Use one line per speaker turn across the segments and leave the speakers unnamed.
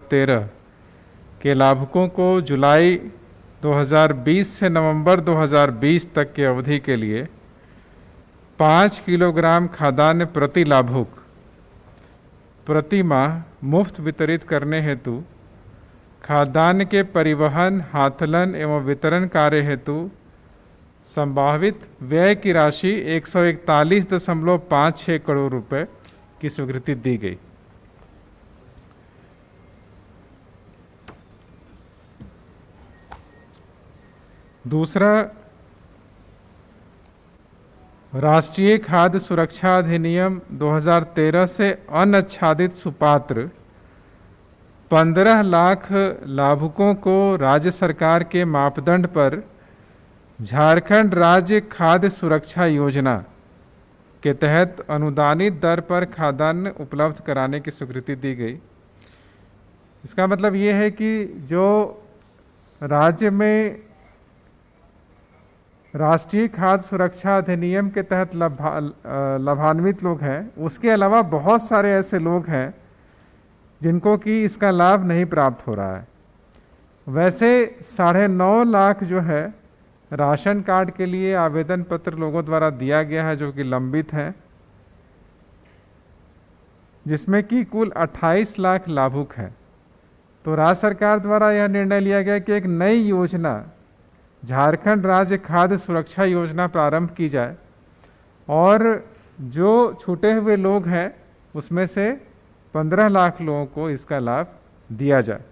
2013 के लाभुकों को जुलाई 2020 से नवंबर 2020 तक की अवधि के लिए 5 किलोग्राम खाद्यान्न प्रति लाभुक प्रति माह मुफ्त वितरित करने हेतु खाद्यान्न के परिवहन, हाथलन एवं वितरण कार्य हेतु संभावित व्यय की राशि 141.56 करोड़ रुपए की स्वीकृति दी गई। दूसरा, राष्ट्रीय खाद्य सुरक्षा अधिनियम 2013 से अनाच्छादित सुपात्र 15 लाख लाभुकों को राज्य सरकार के मापदंड पर झारखंड राज्य खाद्य सुरक्षा योजना के तहत अनुदानित दर पर खाद्यान्न उपलब्ध कराने की स्वीकृति दी गई। इसका मतलब ये है कि जो राज्य में राष्ट्रीय खाद्य सुरक्षा अधिनियम के तहत लाभान्वित लोग हैं, उसके अलावा बहुत सारे ऐसे लोग हैं जिनको कि इसका लाभ नहीं प्राप्त हो रहा है। वैसे 9.5 लाख जो है राशन कार्ड के लिए आवेदन पत्र लोगों द्वारा दिया गया है जो कि लंबित हैं, जिसमें कि कुल 28 लाख लाभुक हैं। तो राज्य सरकार द्वारा यह निर्णय लिया गया कि एक नई योजना झारखंड राज्य खाद्य सुरक्षा योजना प्रारंभ की जाए और जो छूटे हुए लोग हैं उसमें से 15 लाख लोगों को इसका लाभ दिया जाए।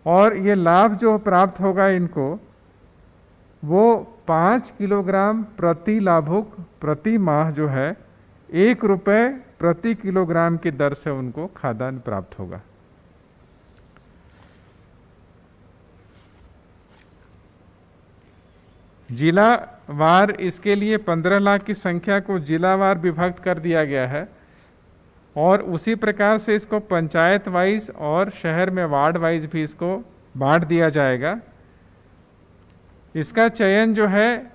और ये लाभ जो प्राप्त होगा इनको, वो 5 किलोग्राम प्रति लाभुक प्रति माह जो है 1 रुपये प्रति किलोग्राम की दर से उनको खाद्यान्न प्राप्त होगा। जिला वार इसके लिए 15 लाख की संख्या को जिलावार विभक्त कर दिया गया है और उसी प्रकार से इसको पंचायत वाइज और शहर में वार्ड वाइज भी इसको बांट दिया जाएगा। इसका चयन जो है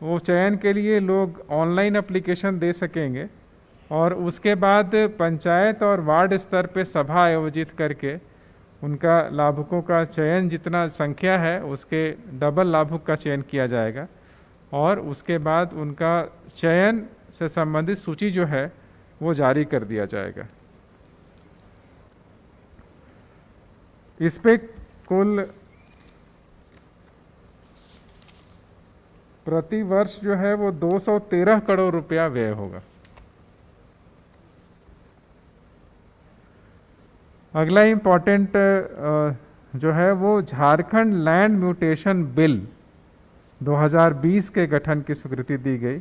वो चयन के लिए लोग ऑनलाइन एप्लीकेशन दे सकेंगे और उसके बाद पंचायत और वार्ड स्तर पे सभा आयोजित करके उनका लाभुकों का चयन, जितना संख्या है उसके डबल लाभुक का चयन किया जाएगा और उसके बाद उनका चयन से संबंधित सूची जो है वो जारी कर दिया जाएगा। इस पे कुल प्रति वर्ष जो है वो 213 करोड़ रुपया व्यय होगा। अगला इम्पॉर्टेंट जो है वो झारखंड लैंड म्यूटेशन बिल 2020 के गठन की स्वीकृति दी गई।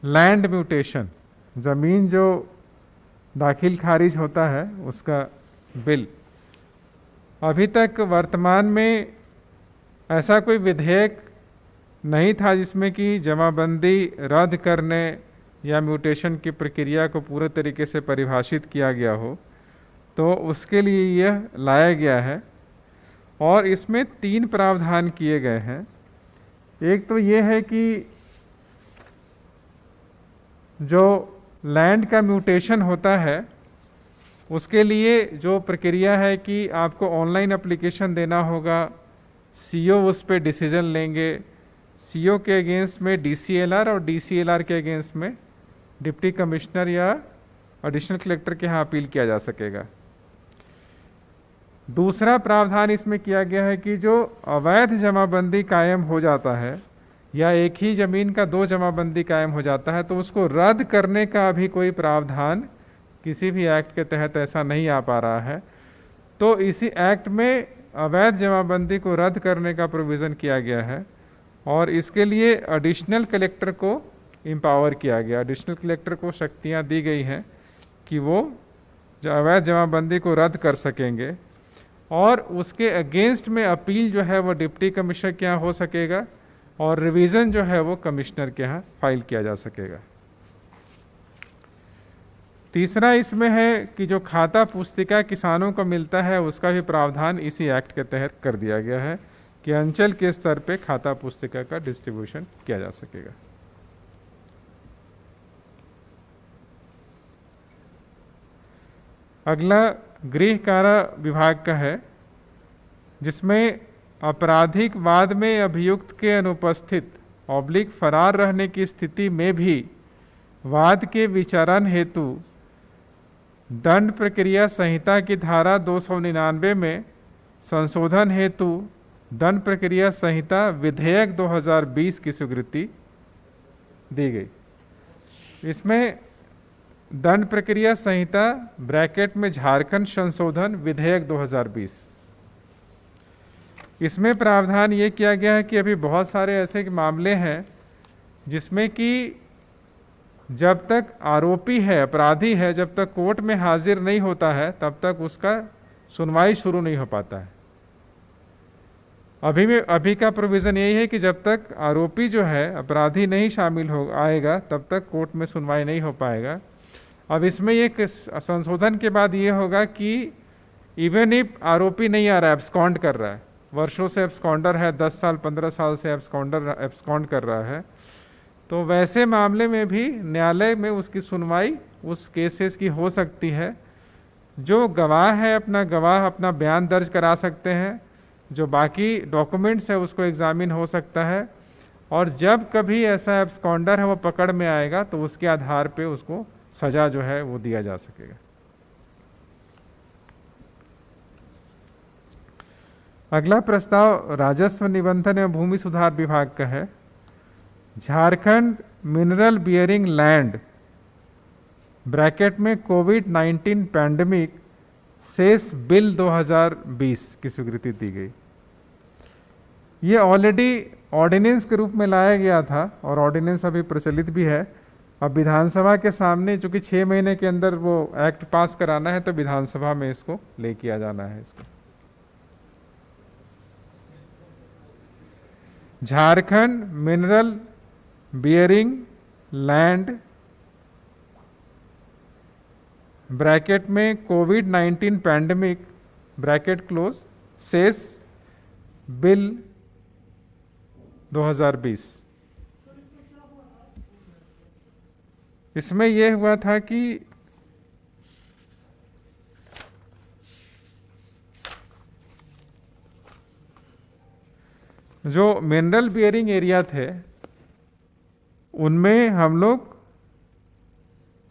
लैंड म्यूटेशन, जमीन जो दाखिल खारिज होता है उसका बिल। अभी तक वर्तमान में ऐसा कोई विधेयक नहीं था जिसमें कि जमाबंदी रद्द करने या म्यूटेशन की प्रक्रिया को पूरे तरीके से परिभाषित किया गया हो, तो उसके लिए यह लाया गया है और इसमें 3 प्रावधान किए गए हैं। एक तो ये है कि जो लैंड का म्यूटेशन होता है उसके लिए जो प्रक्रिया है कि आपको ऑनलाइन एप्लीकेशन देना होगा, सीओ उस पर डिसीजन लेंगे, सीओ के अगेंस्ट में डीसीएलआर और डीसीएलआर के अगेंस्ट में डिप्टी कमिश्नर या एडिशनल कलेक्टर के यहाँ अपील किया जा सकेगा। दूसरा प्रावधान इसमें किया गया है कि जो अवैध जमाबंदी कायम हो जाता है या एक ही जमीन का 2 जमाबंदी कायम हो जाता है तो उसको रद्द करने का अभी कोई प्रावधान किसी भी एक्ट के तहत ऐसा नहीं आ पा रहा है। तो इसी एक्ट में अवैध जमाबंदी को रद्द करने का प्रोविज़न किया गया है और इसके लिए एडिशनल कलेक्टर को एम्पावर किया गया। एडिशनल कलेक्टर को शक्तियां दी गई हैं कि वो अवैध जमाबंदी को रद्द कर सकेंगे और उसके अगेंस्ट में अपील जो है वो डिप्टी कमिश्नर के यहाँ हो सकेगा और रिवीजन जो है वो कमिश्नर के यहाँ फाइल किया जा सकेगा। तीसरा इसमें है कि जो खाता पुस्तिका किसानों को मिलता है उसका भी प्रावधान इसी एक्ट के तहत कर दिया गया है कि अंचल के स्तर पे खाता पुस्तिका का डिस्ट्रीब्यूशन किया जा सकेगा। अगला गृह कारा विभाग का है, जिसमें आपराधिक वाद में अभियुक्त के अनुपस्थित फरार रहने की स्थिति में भी वाद के विचारण हेतु दंड प्रक्रिया संहिता की धारा 299 में संशोधन हेतु दंड प्रक्रिया संहिता विधेयक 2020 की स्वीकृति दी गई। इसमें दंड प्रक्रिया संहिता ब्रैकेट में झारखंड संशोधन विधेयक 2020, इसमें प्रावधान ये किया गया है कि अभी बहुत सारे ऐसे मामले हैं जिसमें कि जब तक आरोपी है, अपराधी है, जब तक कोर्ट में हाजिर नहीं होता है तब तक उसका सुनवाई शुरू नहीं हो पाता है। अभी का प्रोविज़न यही है कि जब तक आरोपी जो है, अपराधी नहीं शामिल हो आएगा तब तक कोर्ट में सुनवाई नहीं हो पाएगा। अब इसमें एक संशोधन के बाद ये होगा कि इवन इफ आरोपी नहीं आ रहा है, एब्सकॉन्ड कर रहा है, वर्षों से एब्सकॉन्डर है, 10 साल 15 साल से एब्सकॉन्ड कर रहा है, तो वैसे मामले में भी न्यायालय में उसकी सुनवाई उस केसेस की हो सकती है। जो गवाह है गवाह अपना बयान दर्ज करा सकते हैं, जो बाकी डॉक्यूमेंट्स है उसको एग्जामिन हो सकता है, और जब कभी ऐसा एब्सकॉन्डर है वो पकड़ में आएगा तो उसके आधार पे उसको सजा जो है वो दिया जा सकेगा। अगला प्रस्ताव राजस्व निबंधन एवं भूमि सुधार विभाग का है। Jharkhand mineral bearing land bracket में कोविड-19 पैंडेमिक सेस बिल 2020 की स्वीकृति दी गई। ये ऑलरेडी ऑर्डिनेंस के रूप में लाया गया था और ऑर्डिनेंस अभी प्रचलित भी है। अब विधानसभा के सामने, चूंकि 6 महीने के अंदर वो एक्ट पास कराना है, तो विधानसभा में इसको ले किया जाना है। इसको Jharkhand mineral bearing land bracket में कोविड-19 pandemic bracket close cess bill 2020। इसमें यह हुआ था कि जो मिनरल बियरिंग एरिया थे उनमें हम लोग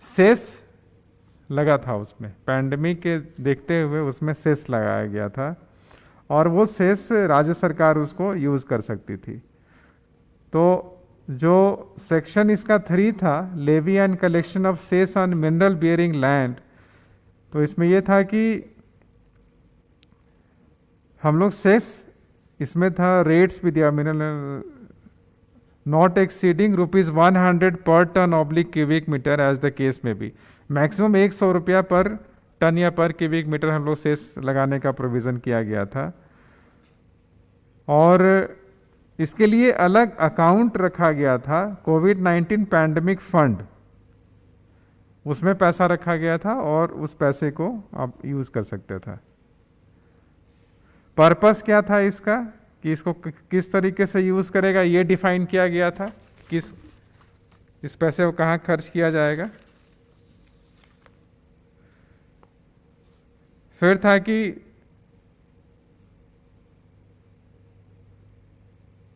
सेस लगा था, उसमें पैंडेमिक के देखते हुए उसमें सेस लगाया गया था और वो सेस राज्य सरकार उसको यूज़ कर सकती थी। तो जो सेक्शन इसका 3 था, levy and collection of cess on mineral bearing land, तो इसमें यह था कि हम लोग सेस, इसमें था रेट्स भी दिया, mineral not exceeding ₹100 per ton oblique cubic metre as the case में भी, मैक्सिमम 100 रुपया पर टन या पर क्यूबिक मीटर हम लोग सेस लगाने का प्रोविज़न किया गया था। और इसके लिए अलग अकाउंट रखा गया था, कोविड-19 पैंडेमिक फंड, उसमें पैसा रखा गया था और उस पैसे को आप यूज कर सकते थे। पर्पस क्या था इसका, कि इसको किस तरीके से यूज करेगा ये डिफाइन किया गया था, इस पैसे को कहाँ खर्च किया जाएगा। फिर था कि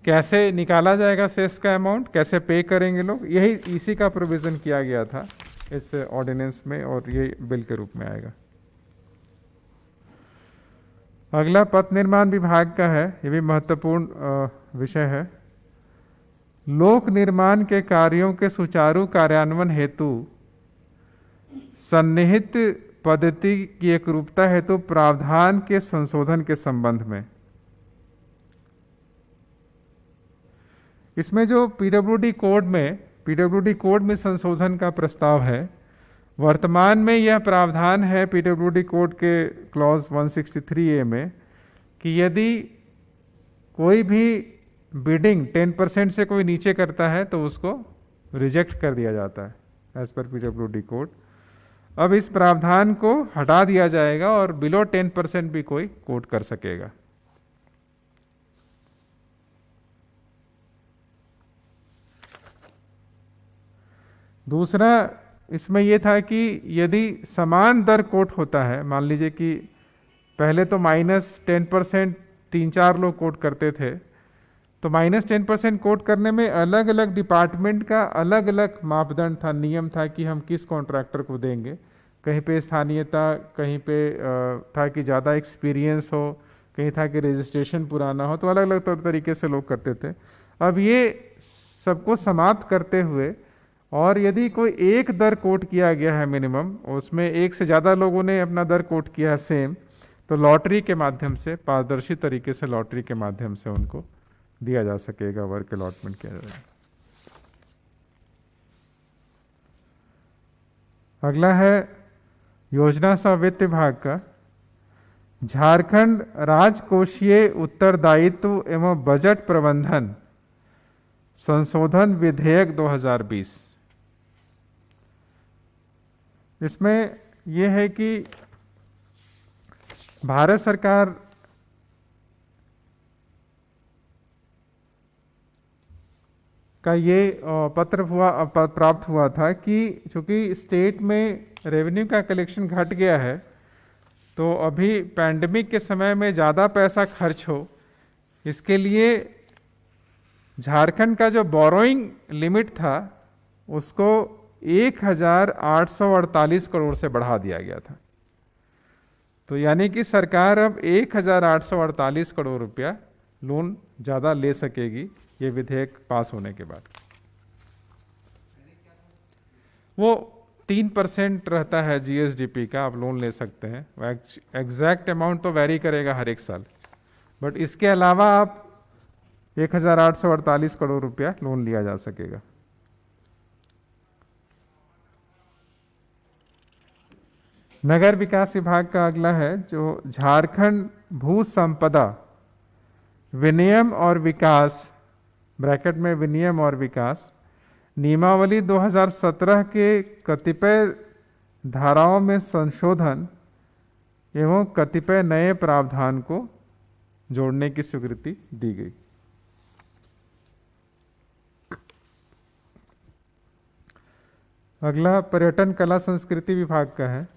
कैसे निकाला जाएगा सेस का अमाउंट, कैसे पे करेंगे लोग, यही इसी का प्रोविजन किया गया था इस ऑर्डिनेंस में और ये बिल के रूप में आएगा। अगला पथ निर्माण विभाग का है, ये भी महत्वपूर्ण विषय है। लोक निर्माण के कार्यों के सुचारू कार्यान्वयन हेतु सन्निहित पद्धति की एकरूपता हेतु प्रावधान के संशोधन के संबंध में, इसमें जो पीडब्ल्यूडी कोड में संशोधन का प्रस्ताव है। वर्तमान में यह प्रावधान है पीडब्ल्यूडी कोड के क्लॉज 163A में कि यदि कोई भी बिडिंग 10% से कोई नीचे करता है तो उसको रिजेक्ट कर दिया जाता है एज पर पीडब्ल्यूडी कोड। अब इस प्रावधान को हटा दिया जाएगा और बिलो 10% भी कोई कोड कर सकेगा। दूसरा, इसमें यह था कि यदि समान दर कोट होता है, मान लीजिए कि पहले तो -10% 3-4 लोग कोट करते थे, तो -10% कोट करने में अलग अलग डिपार्टमेंट का अलग अलग मापदंड था, नियम था कि हम किस कॉन्ट्रैक्टर को देंगे। कहीं पे स्थानीयता, कहीं पे था कि ज़्यादा एक्सपीरियंस हो, कहीं था कि रजिस्ट्रेशन पुराना हो, तो अलग अलग तरीके से लोग करते थे। अब ये सबको समाप्त करते हुए, और यदि कोई एक दर कोट किया गया है मिनिमम, उसमें एक से ज़्यादा लोगों ने अपना दर कोट किया है सेम, तो लॉटरी के माध्यम से, पारदर्शी तरीके से लॉटरी के माध्यम से उनको दिया जा सकेगा, वर्क अलॉटमेंट किया जाएगा। अगला है योजना सह वित्त विभाग का झारखंड राजकोषीय उत्तरदायित्व एवं बजट प्रबंधन संशोधन विधेयक 2020। इसमें यह है कि भारत सरकार का ये पत्र प्राप्त हुआ था कि चूंकि स्टेट में रेवेन्यू का कलेक्शन घट गया है, तो अभी पैंडेमिक के समय में ज़्यादा पैसा खर्च हो, इसके लिए झारखंड का जो बोरोइंग लिमिट था उसको 1848 करोड़ से बढ़ा दिया गया था। तो यानी कि सरकार अब 1848 करोड़ रुपया लोन ज़्यादा ले सकेगी ये विधेयक पास होने के बाद। वो 3% रहता है जीएसडीपी का, आप लोन ले सकते हैं। एग्जैक्ट अमाउंट तो वेरी करेगा हर एक साल, बट इसके अलावा आप 1848 करोड़ रुपया लोन लिया जा सकेगा। नगर विकास विभाग का अगला है जो झारखंड भू संपदा विनियम और विकास, ब्रैकेट में विनियम और विकास, नियमावली 2017 के कतिपय धाराओं में संशोधन एवं कतिपय नए प्रावधान को जोड़ने की स्वीकृति दी गई। अगला पर्यटन कला संस्कृति विभाग का है।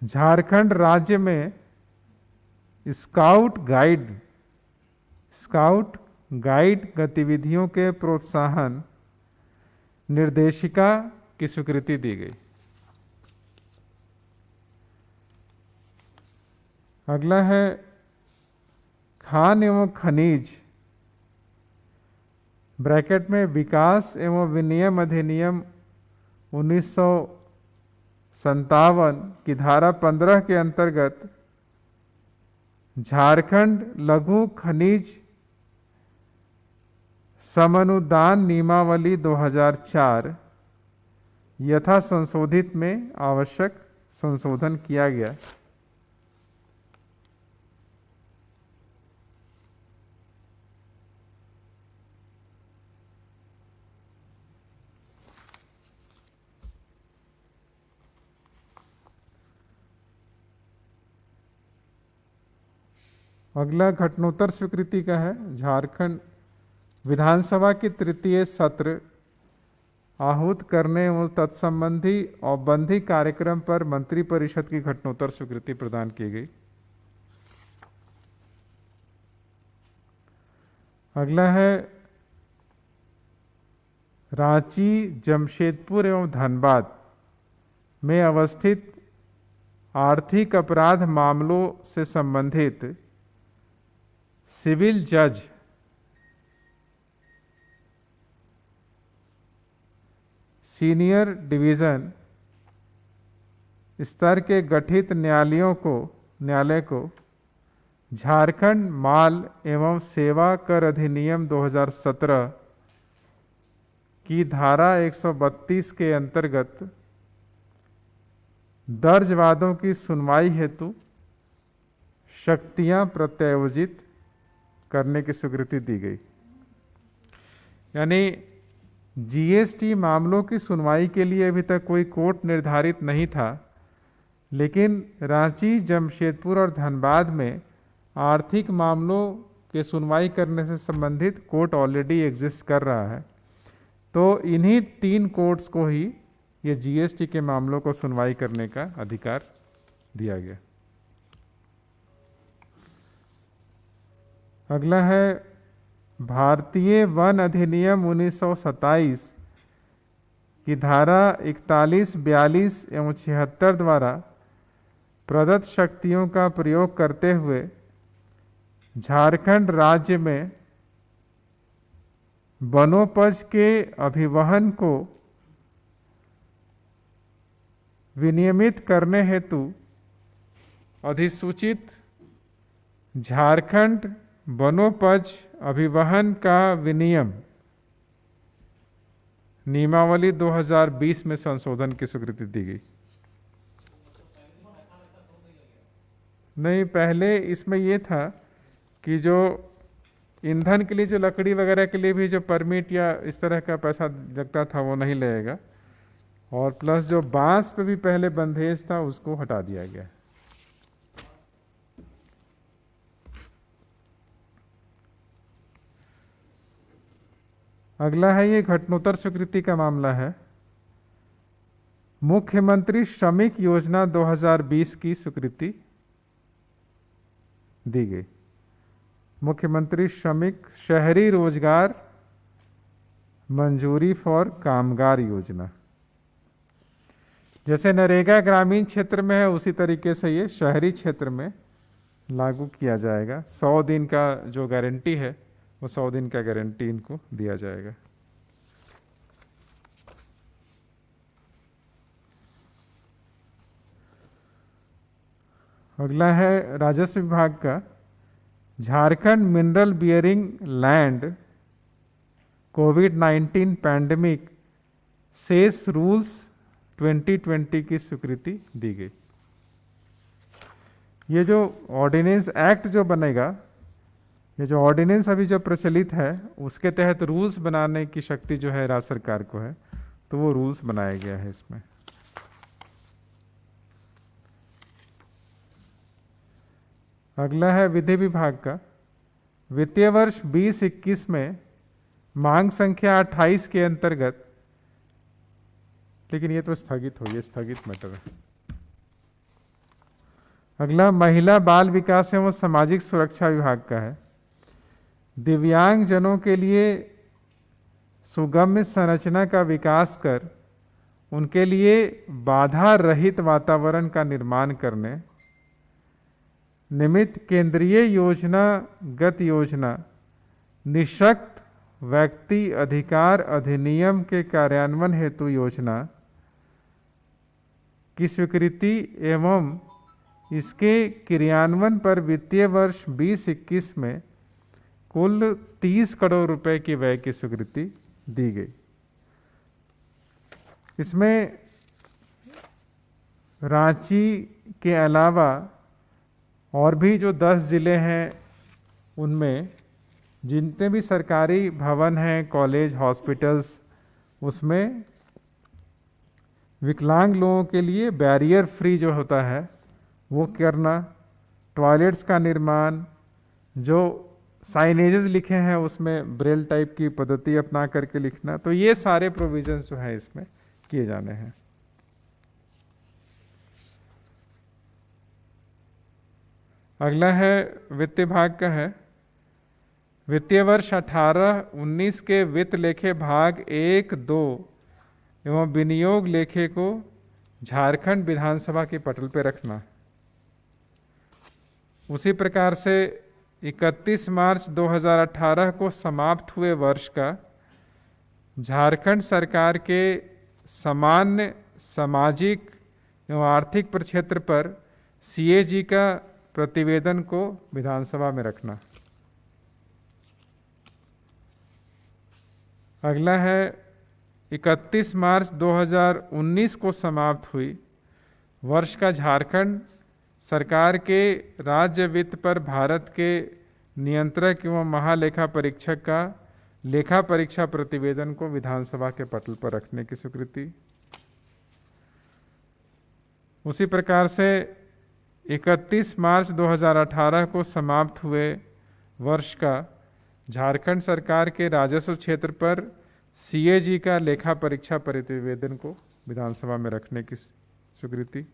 झारखंड राज्य में स्काउट गाइड गतिविधियों के प्रोत्साहन निर्देशिका की स्वीकृति दी गई। अगला है खान एवं खनिज, ब्रैकेट में विकास एवं विनियम अधिनियम 1957 की धारा 15 के अंतर्गत झारखंड लघु खनिज समनुदान नियमावली 2004 यथा संशोधित में आवश्यक संशोधन किया गया। अगला घटनोत्तर स्वीकृति का है। झारखंड विधानसभा की तृतीय सत्र आहूत करने एवं तत्संबंधी औपबंधिक कार्यक्रम पर मंत्रिपरिषद की घटनोत्तर स्वीकृति प्रदान की गई। अगला है रांची, जमशेदपुर एवं धनबाद में अवस्थित आर्थिक अपराध मामलों से संबंधित सिविल जज सीनियर डिवीजन स्तर के गठित न्यायालय को झारखंड माल एवं सेवा कर अधिनियम 2017 की धारा 132 के अंतर्गत दर्ज वादों की सुनवाई हेतु शक्तियां प्रत्यायोजित करने की स्वीकृति दी गई। यानी जीएसटी मामलों की सुनवाई के लिए अभी तक कोई कोर्ट निर्धारित नहीं था, लेकिन रांची, जमशेदपुर और धनबाद में आर्थिक मामलों के सुनवाई करने से संबंधित कोर्ट ऑलरेडी एग्जिस्ट कर रहा है। तो इन्हीं 3 कोर्ट्स को ही ये जीएसटी के मामलों को सुनवाई करने का अधिकार दिया गया। अगला है भारतीय वन अधिनियम 1927 की धारा 41, 42 एवं 76 द्वारा प्रदत्त शक्तियों का प्रयोग करते हुए झारखंड राज्य में वनोपज के अभिवहन को विनियमित करने हेतु अधिसूचित झारखंड वनोपज अभिवहन का विनियम नियमावली 2020 में संशोधन की स्वीकृति दी गई। नहीं, पहले इसमें यह था कि जो ईंधन के लिए, जो लकड़ी वगैरह के लिए भी जो परमिट या इस तरह का पैसा लगता था वो नहीं लगेगा, और प्लस जो बांस पे भी पहले बंधेज था उसको हटा दिया गया। अगला है ये घटनोत्तर स्वीकृति का मामला है। मुख्यमंत्री श्रमिक योजना 2020 की स्वीकृति दी गई। मुख्यमंत्री श्रमिक शहरी रोजगार मंजूरी फॉर कामगार योजना, जैसे नरेगा ग्रामीण क्षेत्र में है उसी तरीके से ये शहरी क्षेत्र में लागू किया जाएगा। 100 दिन का जो गारंटी है वो 100 दिन का गारंटी इनको दिया जाएगा। अगला है राजस्व विभाग का झारखंड मिनरल बियरिंग लैंड कोविड-19 पैंडेमिक सेस रूल्स 2020 की स्वीकृति दी गई। ये जो ऑर्डिनेंस एक्ट जो बनेगा, ये जो ऑर्डिनेंस अभी जो प्रचलित है उसके तहत रूल्स बनाने की शक्ति जो है राज्य सरकार को है, तो वो रूल्स बनाया गया है इसमें। अगला है विधि विभाग का वित्तीय वर्ष 2021 में मांग संख्या 28 के अंतर्गत, लेकिन ये तो स्थगित हो गई, स्थगित मैटर है। अगला महिला बाल विकास एवं सामाजिक सुरक्षा विभाग का है। दिव्यांग जनों के लिए सुगम्य संरचना का विकास कर उनके लिए बाधा रहित वातावरण का निर्माण करने निमित्त केंद्रीय योजनागत योजना निःशक्त व्यक्ति अधिकार अधिनियम के कार्यान्वयन हेतु योजना की स्वीकृति एवं इसके क्रियान्वयन पर वित्तीय वर्ष 2021 में कुल 30 करोड़ रुपए की व्यय की स्वीकृति दी गई। इसमें रांची के अलावा और भी जो 10 जिले हैं उनमें जितने भी सरकारी भवन हैं, कॉलेज, हॉस्पिटल्स, उसमें विकलांग लोगों के लिए बैरियर फ्री जो होता है वो करना, टॉयलेट्स का निर्माण, जो साइनेजेस लिखे हैं उसमें ब्रेल टाइप की पद्धति अपना करके लिखना, तो ये सारे प्रोविजंस जो है इसमें किए जाने हैं। अगला है वित्त विभाग का है वित्तीय वर्ष 18-19 के वित्त लेखे भाग 1, 2 एवं विनियोग लेखे को झारखंड विधानसभा के पटल पर रखना। उसी प्रकार से 31 मार्च 2018 को समाप्त हुए वर्ष का झारखंड सरकार के सामान्य सामाजिक एवं आर्थिक प्रक्षेत्र पर सीएजी का प्रतिवेदन को विधानसभा में रखना। अगला है 31 मार्च 2019 को समाप्त हुई वर्ष का झारखंड सरकार के राज्य वित्त पर भारत के नियंत्रक एवं महालेखा परीक्षक का लेखा परीक्षा प्रतिवेदन को विधानसभा के पटल पर रखने की स्वीकृति। उसी प्रकार से 31 मार्च 2018 को समाप्त हुए वर्ष का झारखंड सरकार के राजस्व क्षेत्र पर सीएजी का लेखा परीक्षा प्रतिवेदन को विधानसभा में रखने की स्वीकृति।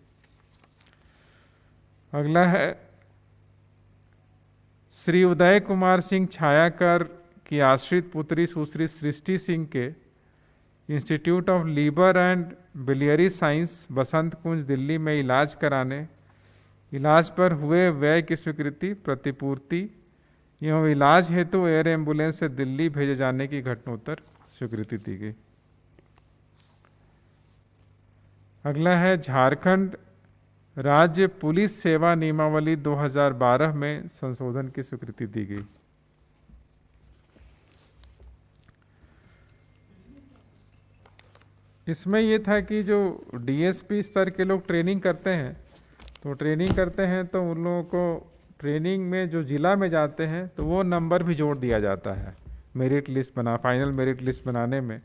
अगला है श्री उदय कुमार सिंह छायाकर की आश्रित पुत्री सुश्री सृष्टि सिंह के institute of liver and biliary science Basant Kunj Delhi में इलाज पर हुए व्यय की स्वीकृति, प्रतिपूर्ति एवं इलाज हेतु एयर एम्बुलेंस से दिल्ली भेजे जाने की घटनोत्तर स्वीकृति दी गई। अगला है झारखंड राज्य पुलिस सेवा नियमावली 2012 में संशोधन की स्वीकृति दी गई। इसमें यह था कि जो डीएसपी स्तर के लोग ट्रेनिंग करते हैं तो उन लोगों को ट्रेनिंग में जो जिला में जाते हैं तो वो नंबर भी जोड़ दिया जाता है merit list final merit list बनाने में।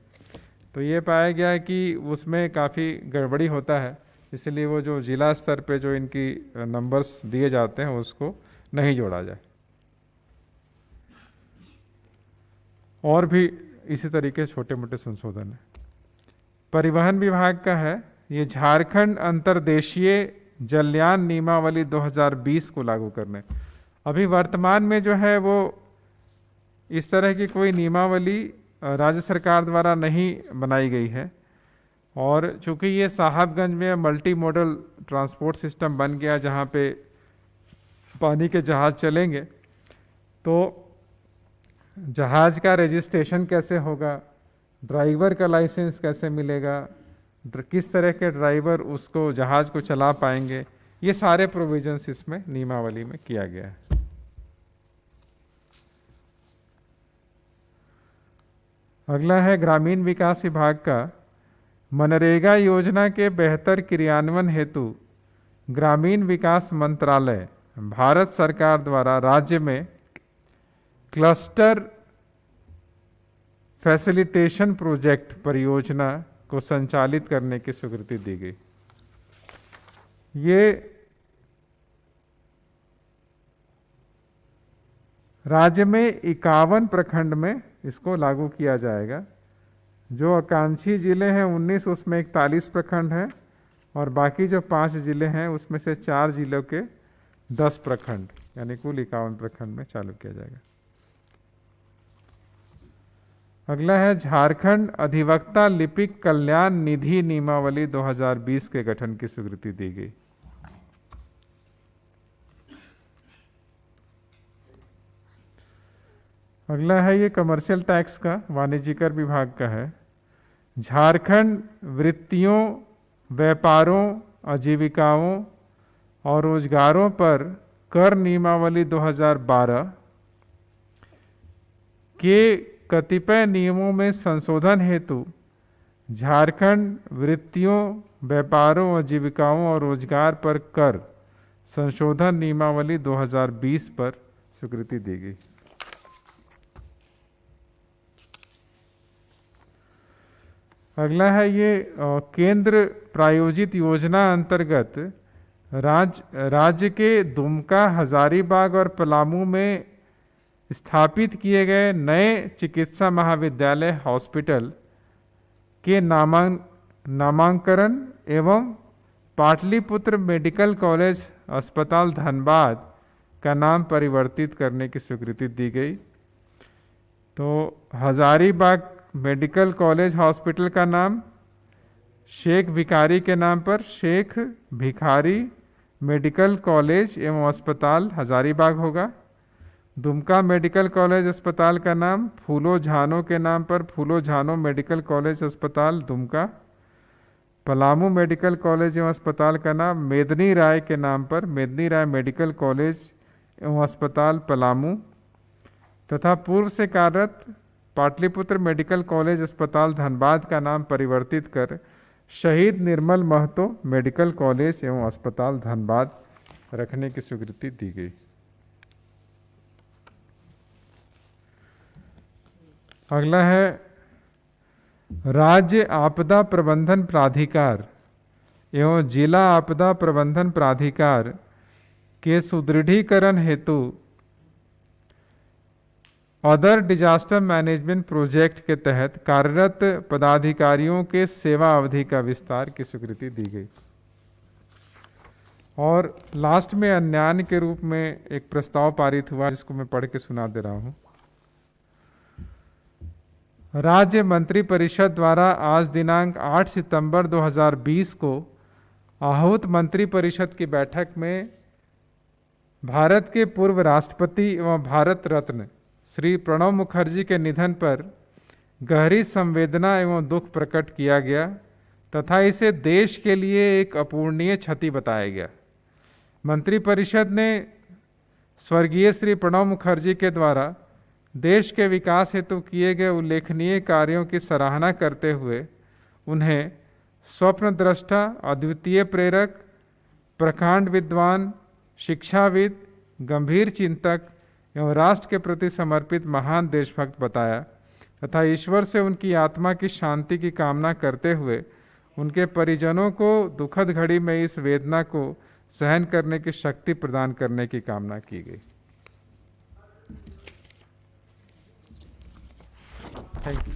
तो ये पाया गया है कि उसमें काफ़ी गड़बड़ी होता है, इसलिए वो जो जिला स्तर पे जो इनकी नंबर्स दिए जाते हैं उसको नहीं जोड़ा जाए। और भी इसी तरीके से छोटे मोटे संशोधन है। परिवहन विभाग का है, ये झारखंड अंतर्देशीय जलयान नियमावली 2020 को लागू करने। अभी वर्तमान में जो है वो इस तरह की कोई नियमावली राज्य सरकार द्वारा नहीं बनाई गई है, और चूंकि ये साहबगंज में मल्टी मॉडल ट्रांसपोर्ट सिस्टम बन गया जहाँ पे पानी के जहाज चलेंगे, तो जहाज का रजिस्ट्रेशन कैसे होगा, ड्राइवर का लाइसेंस कैसे मिलेगा, किस तरह के ड्राइवर उसको जहाज को चला पाएंगे, ये सारे प्रोविजंस इसमें नियमावली में किया गया है। अगला है ग्रामीण विकास विभाग का, मनरेगा योजना के बेहतर क्रियान्वयन हेतु ग्रामीण विकास मंत्रालय भारत सरकार द्वारा राज्य में क्लस्टर फैसिलिटेशन प्रोजेक्ट परियोजना को संचालित करने की स्वीकृति दी गई। ये राज्य में 51 प्रखंड में इसको लागू किया जाएगा। जो आकांक्षी जिले हैं 19, उसमें 41 प्रखंड हैं, और बाकी जो 5 जिले हैं उसमें से 4 जिलों के 10 प्रखंड, यानी कुल 51 प्रखंड में चालू किया जाएगा। अगला है झारखंड अधिवक्ता लिपिक कल्याण निधि नियमावली 2020 के गठन की स्वीकृति दी गई। अगला है ये कमर्शियल टैक्स का, वाणिज्यकर विभाग का है। झारखंड वृत्तियों, व्यापारों, आजीविकाओं और रोजगारों पर कर नियमावली 2012 के कतिपय नियमों में संशोधन हेतु झारखंड वृत्तियों, व्यापारों, आजीविकाओं और रोजगार पर कर संशोधन नियमावली 2020 पर स्वीकृति दी गई। अगला है ये केंद्र प्रायोजित योजना अंतर्गत राज्य के दुमका, हजारीबाग और पलामू में स्थापित किए गए नए चिकित्सा महाविद्यालय हॉस्पिटल के नामांकन एवं पाटलिपुत्र मेडिकल कॉलेज अस्पताल धनबाद का नाम परिवर्तित करने की स्वीकृति दी गई। तो हजारीबाग मेडिकल कॉलेज हॉस्पिटल का नाम शेख भिखारी के नाम पर शेख भिखारी मेडिकल कॉलेज एवं अस्पताल हजारीबाग होगा। दुमका मेडिकल कॉलेज अस्पताल का नाम फूलो झानो के नाम पर फूलो झानो मेडिकल कॉलेज अस्पताल दुमका। पलामू मेडिकल कॉलेज एवं अस्पताल का नाम मेदनी राय के नाम पर मेदनी राय मेडिकल कॉलेज एवं अस्पताल पलामू, तथा पूर्व से कार्यरत पाटलिपुत्र मेडिकल कॉलेज अस्पताल धनबाद का नाम परिवर्तित कर शहीद निर्मल महतो मेडिकल कॉलेज एवं अस्पताल धनबाद रखने की स्वीकृति दी गई। अगला है राज्य आपदा प्रबंधन प्राधिकार एवं जिला आपदा प्रबंधन प्राधिकार के सुदृढ़ीकरण हेतु अदर डिजास्टर मैनेजमेंट प्रोजेक्ट के तहत कार्यरत पदाधिकारियों के सेवा अवधि का विस्तार की स्वीकृति दी गई। और लास्ट में अन्यान के रूप में एक प्रस्ताव पारित हुआ, जिसको मैं पढ़ के सुना दे रहा हूं। राज्य मंत्री परिषद द्वारा आज दिनांक 8 सितंबर 2020 को आहूत मंत्री परिषद की बैठक में भारत के पूर्व राष्ट्रपति एवं भारत रत्न श्री प्रणब मुखर्जी के निधन पर गहरी संवेदना एवं दुख प्रकट किया गया तथा इसे देश के लिए एक अपूरणीय क्षति बताया गया। मंत्रिपरिषद ने स्वर्गीय श्री प्रणब मुखर्जी के द्वारा देश के विकास हेतु किए गए उल्लेखनीय कार्यों की सराहना करते हुए उन्हें स्वप्नद्रष्टा, अद्वितीय प्रेरक, प्रकांड विद्वान, शिक्षाविद, गंभीर चिंतक एवं राष्ट्र के प्रति समर्पित महान देशभक्त बताया तथा ईश्वर से उनकी आत्मा की शांति की कामना करते हुए उनके परिजनों को दुखद घड़ी में इस वेदना को सहन करने की शक्ति प्रदान करने की कामना की गई। Thank you.